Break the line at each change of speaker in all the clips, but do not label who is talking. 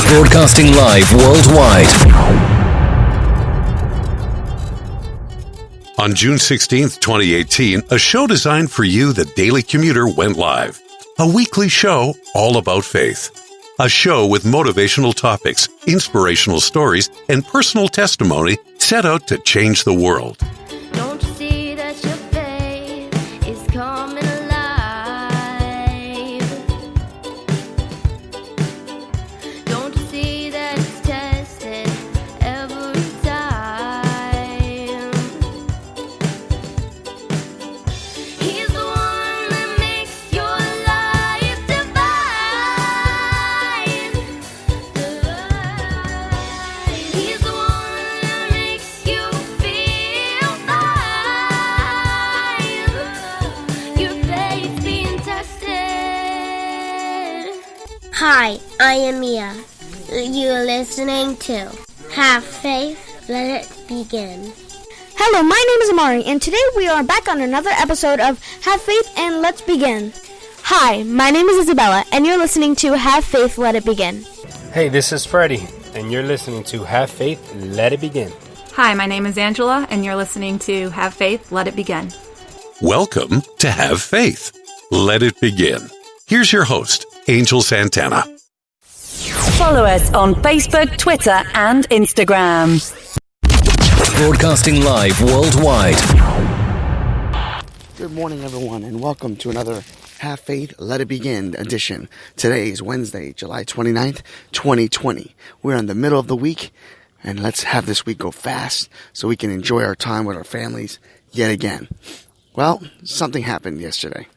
Broadcasting live worldwide.
On June 16th, 2018, a show designed for you, the Daily Commuter, went live. A weekly show all about faith. A show with motivational topics, inspirational stories, and personal testimony set out to change the world.
Don't you see that your faith is coming alive? Don't you see that it's tested every time? He's the one that makes your life divine. He's the one that makes you feel fine. Your faith's being tested.
Hi, I am Mia. You're listening to Have Faith, Let It Begin.
Hello, my name is Amari, and today we are back on another episode of Have Faith and Let's Begin. Hi, my name is Isabella, and you're listening to Have Faith, Let It Begin.
Hey, this is Freddie, and you're listening to Have Faith, Let It Begin.
Hi, my name is Angela, and you're listening to Have Faith, Let It Begin.
Welcome to Have Faith. Let it begin. Here's your host, Angel Santana.
Follow us on Facebook, Twitter, and Instagram.
Broadcasting live worldwide.
Good morning, everyone, and welcome to another Have Faith, Let It Begin edition. Today is Wednesday, July 29th, 2020. We're in the middle of the week, and let's have this week go fast so we can enjoy our time with our families yet again. Well, something happened yesterday.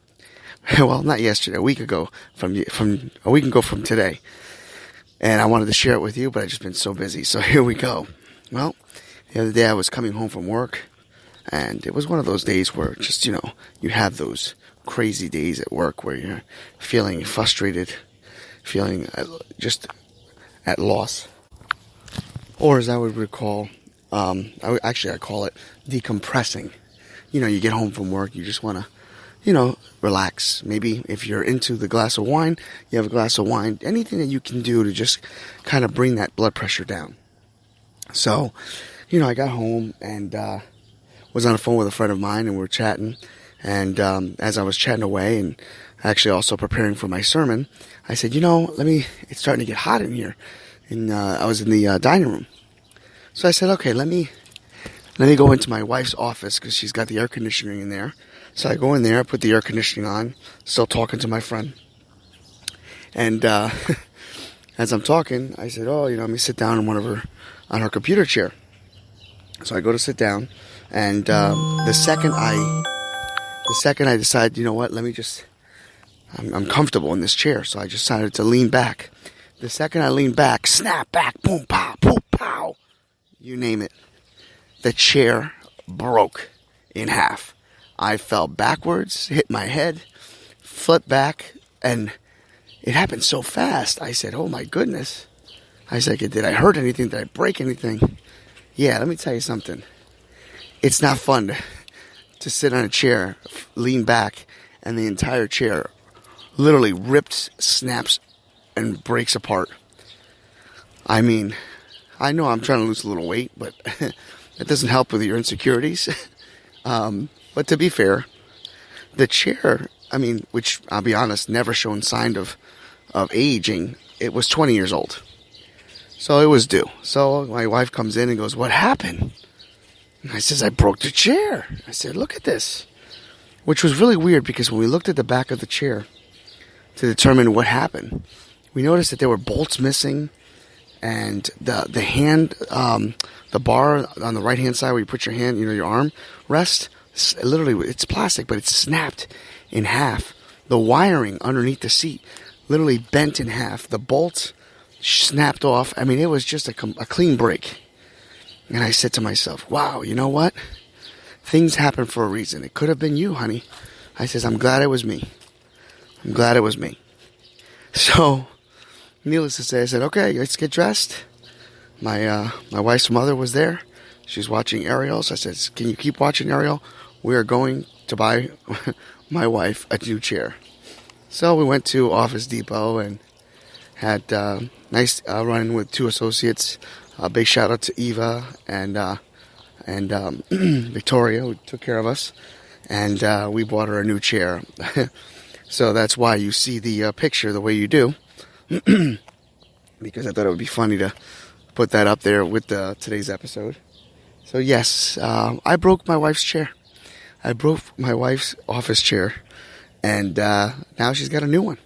Well, not yesterday, a week ago from today. And I wanted to share it with you, but I've just been so busy. So here we go. Well, the other day I was coming home from work, and it was one of those days where just, you have those crazy days at work where you're feeling frustrated, feeling just at loss. Or as I would recall, I call it decompressing. You get home from work, you just want to, relax. Maybe if you're into the glass of wine, you have a glass of wine. Anything that you can do to just kind of bring that blood pressure down. So, I got home and was on the phone with a friend of mine, and we were chatting. And as I was chatting away and actually also preparing for my sermon, I said, it's starting to get hot in here. And I was in the dining room. So I said, okay, let me go into my wife's office because she's got the air conditioning in there. So I go in there, put the air conditioning on, still talking to my friend. And as I'm talking, I said, let me sit down on her computer chair. So I go to sit down, and the second I decide, I'm comfortable in this chair, so I just decided to lean back. The second I lean back, snap back, boom, pow, boom, pow, you name it. The chair broke in half. I fell backwards, hit my head, flipped back, and it happened so fast. I said, oh my goodness. I said, did I hurt anything? Did I break anything? Yeah, let me tell you something. It's not fun to sit on a chair, lean back, and the entire chair literally rips, snaps, and breaks apart. I mean, I know I'm trying to lose a little weight, but that doesn't help with your insecurities. But to be fair, the chair, which I'll be honest, never shown sign of aging, it was 20 years old. So it was due. So my wife comes in and goes, what happened? And I says, I broke the chair. I said, look at this. Which was really weird because when we looked at the back of the chair to determine what happened, we noticed that there were bolts missing, and the hand, the bar on the right-hand side where you put your hand, your arm rest, literally, it's plastic, but it's snapped in half. The wiring underneath the seat literally bent in half. The bolts snapped off. It was just a clean break. And I said to myself, wow, you know what? Things happen for a reason. It could have been you, honey. I says, I'm glad it was me. I'm glad it was me. So, needless to say, I said, okay, let's get dressed. My wife's mother was there. She's watching Ariel. So I said, can you keep watching Ariel? We are going to buy my wife a new chair. So we went to Office Depot and Had nice run with 2 associates. Big shout out to Eva and Victoria, who took care of us. And we bought her a new chair. So that's why you see the picture the way you do. Because I thought it would be funny to put that up there with today's episode. So yes, I broke my wife's chair. I broke my wife's office chair. And now she's got a new one.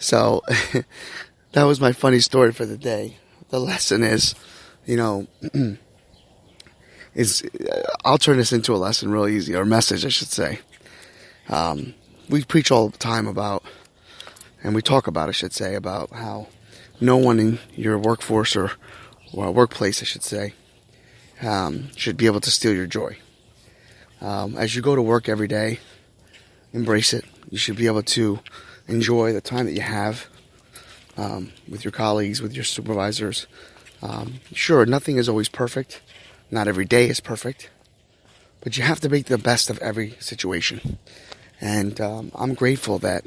So that was my funny story for the day. The lesson is, I'll turn this into a lesson real easy, or a message, I should say. We preach all the time about, and we talk about, I should say, about how no one in your workforce or workplace, I should say, should be able to steal your joy. As you go to work every day, embrace it. You should be able to enjoy the time that you have with your colleagues, with your supervisors. Sure, nothing is always perfect. Not every day is perfect. But you have to make the best of every situation. And I'm grateful that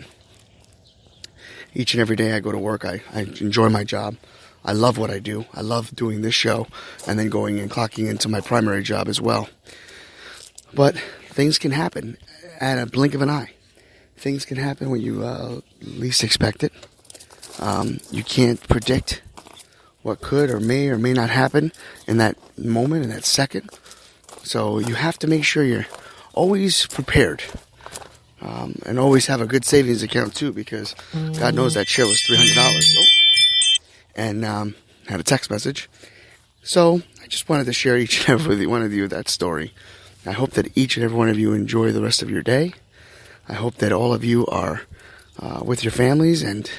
each and every day I go to work, I enjoy my job. I love what I do. I love doing this show and then going and clocking into my primary job as well. But things can happen at a blink of an eye. Things can happen when you least expect it. You can't predict what could or may not happen in that moment, in that second. So you have to make sure you're always prepared. And always have a good savings account too, because God knows that chair was $300. And had a text message. So I just wanted to share each and every one of you that story. I hope that each and every one of you enjoy the rest of your day. I hope that all of you are with your families, and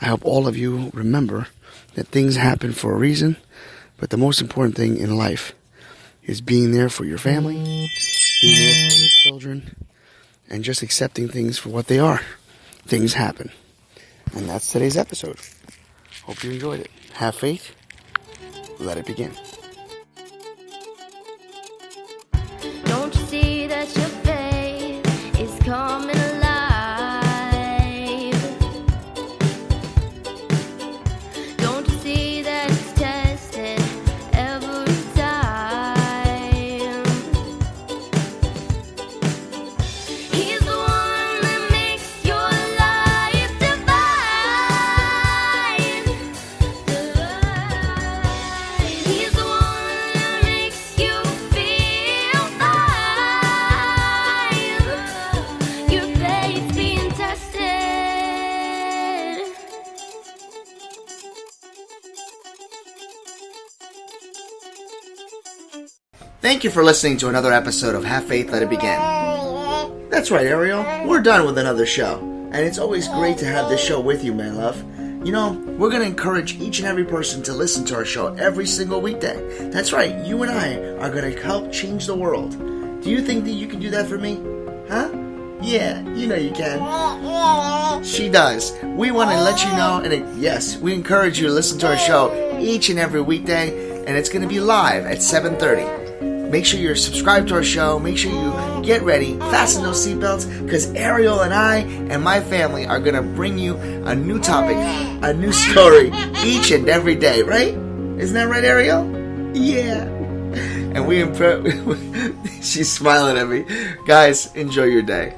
I hope all of you remember that things happen for a reason. But the most important thing in life is being there for your family, being there for your children, and just accepting things for what they are. Things happen. And that's today's episode. Hope you enjoyed it. Have faith. Let it begin.
Don't you see that your faith is coming alive? Don't you see that it's tested every time? He's the one that makes your life divine. He's the one that makes you feel fine. Your faith's being tested.
Thank you for listening to another episode of Have Faith, Let It Begin. That's right, Ariel. We're done with another show. And it's always great to have this show with you, my love. We're going to encourage each and every person to listen to our show every single weekday. That's right, you and I are going to help change the world. Do you think that you can do that for me? Huh? Yeah, you know you can. She does. We want to let you know, and yes, we encourage you to listen to our show each and every weekday, and it's going to be live at 7:30. Make sure you're subscribed to our show. Make sure you get ready, fasten those seatbelts, because Ariel and I and my family are going to bring you a new topic, a new story each and every day, right? Isn't that right, Ariel? Yeah. And she's smiling at me. Guys, enjoy your day.